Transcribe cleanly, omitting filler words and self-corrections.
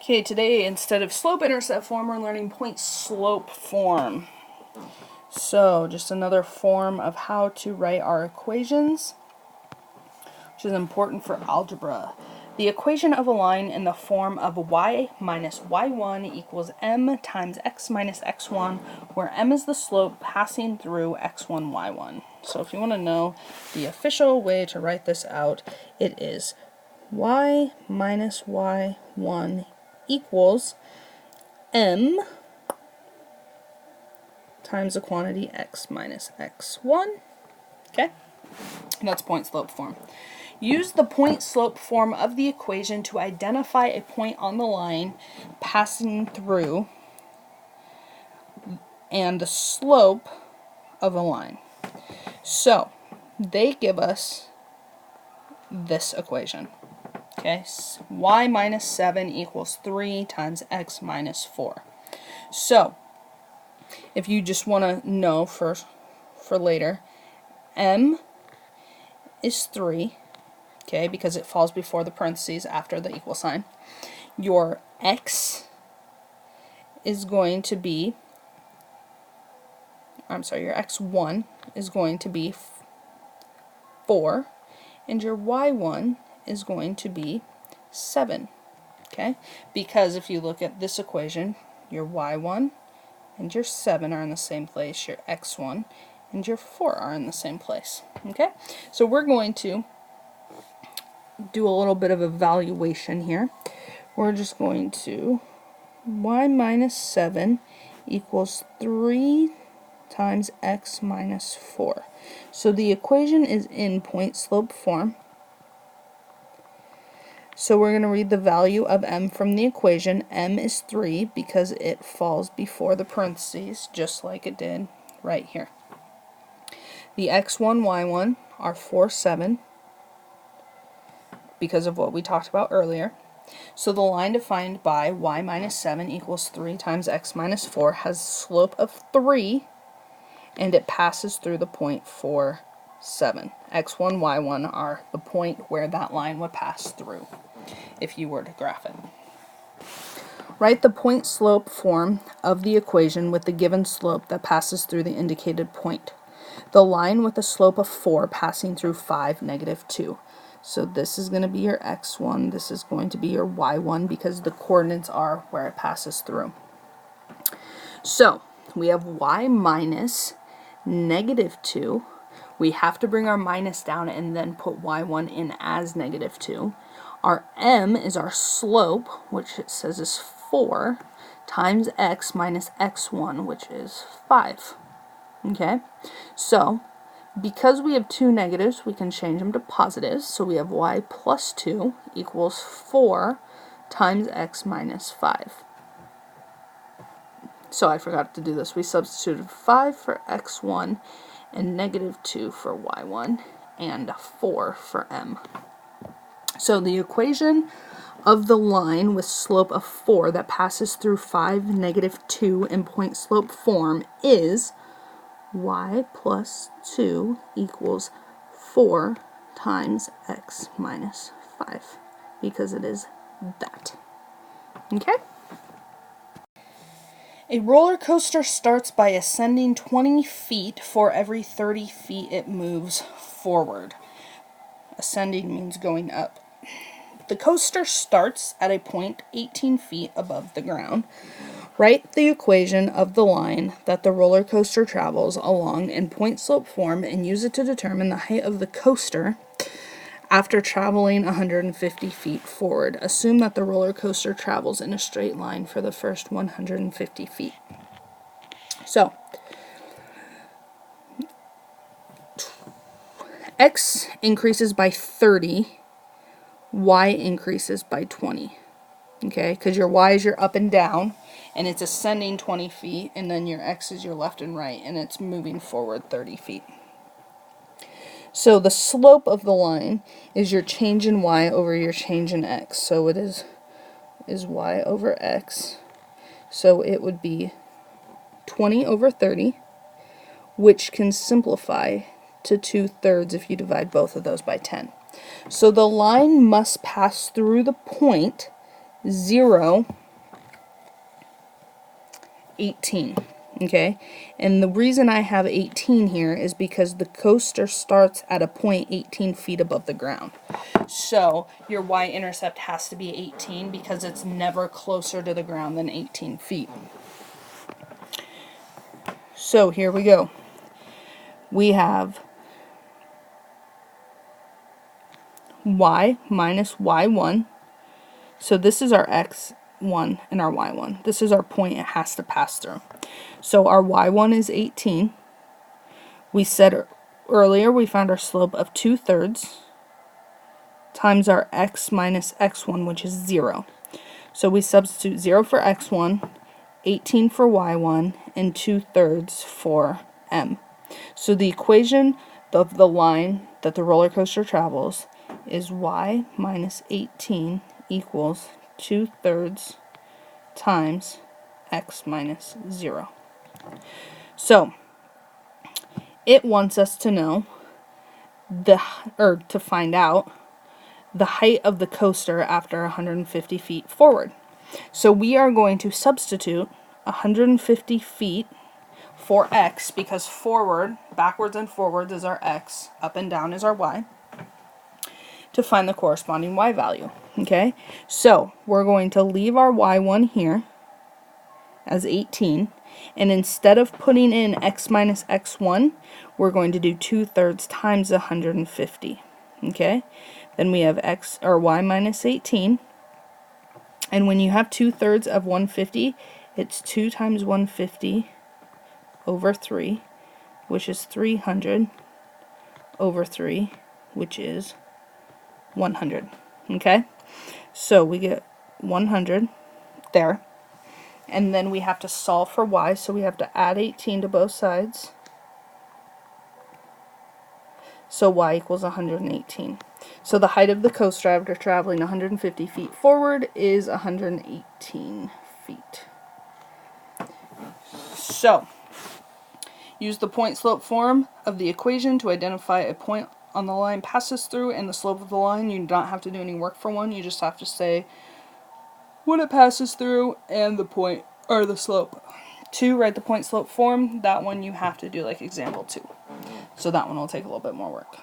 Okay, today instead of slope-intercept form, we're learning point-slope form. So, just another form of how to write our equations, which is important for algebra. The equation of a line in the form of y minus y1 equals m times x minus x1, where m is the slope passing through x1, y1. So if you want to know the official way to write this out, it is y minus y1 equals m times the quantity x minus x1. Okay? And that's point-slope form. Use the point-slope form of the equation to identify a point on the line passing through and the slope of a line. So, they give us this equation. Okay, y minus 7 equals 3 times x minus 4. So, if you just want to know for later, m is 3, okay, because it falls before the parentheses after the equal sign. Your x is going to be, your x1 is going to be 4, and your y1 is going to be 7, okay? Because if you look at this equation, your y1 and your 7 are in the same place, your x1 and your 4 are in the same place, okay? So we're going to do a little bit of evaluation here. We're just going to y minus 7 equals 3 times x minus 4. So the equation is in point-slope form. So we're going to read the value of m from the equation. M is 3 because it falls before the parentheses, just like it did right here. The x1, y1 are 4, 7, because of what we talked about earlier. So the line defined by y minus 7 equals 3 times x minus 4 has a slope of 3, and it passes through the point 4, 7. x1, y1 are the point where that line would pass through if you were to graph it. Write the point-slope form of the equation with the given slope that passes through the indicated point. The line with a slope of 4 passing through 5, negative 2. So this is going to be your x1, this is going to be your y1, because the coordinates are where it passes through. So we have y minus negative 2. We have to bring our minus down and then put y1 in as negative 2. Our m is our slope, which it says is 4, times x minus x1, which is 5. Okay, so because we have two negatives, we can change them to positives. So we have y plus 2 equals 4 times x minus 5. So I forgot to do this. We substituted 5 for x1 and negative 2 for y1 and 4 for m. So the equation of the line with slope of 4 that passes through 5, negative 2 in point-slope form is y plus 2 equals 4 times x minus 5, because it is that. Okay? A roller coaster starts by ascending 20 feet for every 30 feet it moves forward. Ascending means going up. The coaster starts at a point 18 feet above the ground. Write the equation of the line that the roller coaster travels along in point-slope form and use it to determine the height of the coaster after traveling 150 feet forward. Assume that the roller coaster travels in a straight line for the first 150 feet. So, x increases by 30, y increases by 20. Okay, because your y is your up and down, and it's ascending 20 feet, and then your x is your left and right, and it's moving forward 30 feet. So the slope of the line is your change in y over your change in x. So it is y over x. So it would be 20 over 30, which can simplify to 2/3 if you divide both of those by 10. So the line must pass through the point 0, 18. Okay, and the reason I have 18 here is because the coaster starts at a point 18 feet above the ground. So your y-intercept has to be 18 because it's never closer to the ground than 18 feet. So here we go. We have y minus y1. So this is our x1 and our y1. This is our point it has to pass through. So our y1 is 18. We said earlier we found our slope of 2/3 times our x minus x1, which is 0. So we substitute 0 for x1, 18 for y1, and 2/3 for m. So the equation of the line that the roller coaster travels is y minus 18 equals 2/3 times x minus 0. So it wants us to know to find out the height of the coaster after 150 feet forward. So we are going to substitute 150 feet for x, because forward, backwards and forwards is our x, up and down is our y, to find the corresponding y value. Okay, so we're going to leave our y1 here as 18, and instead of putting in x minus x1, we're going to do 2/3 times 150. Okay, then we have x or y minus 18, and when you have 2/3 of 150, it's 2 times 150 over 3, which is 300 over 3, which is 100. Okay, so we get 100 there, and then we have to solve for y, so we have to add 18 to both sides. So y equals 118. So the height of the coaster after traveling 150 feet forward is 118 feet. So use the point slope form of the equation to identify a point on the line passes through and the slope of the line. You do not have to do any work for one. You just have to say when it passes through and the point or the slope. To write the point slope form, that one you have to do like example 2. So that one will take a little bit more work.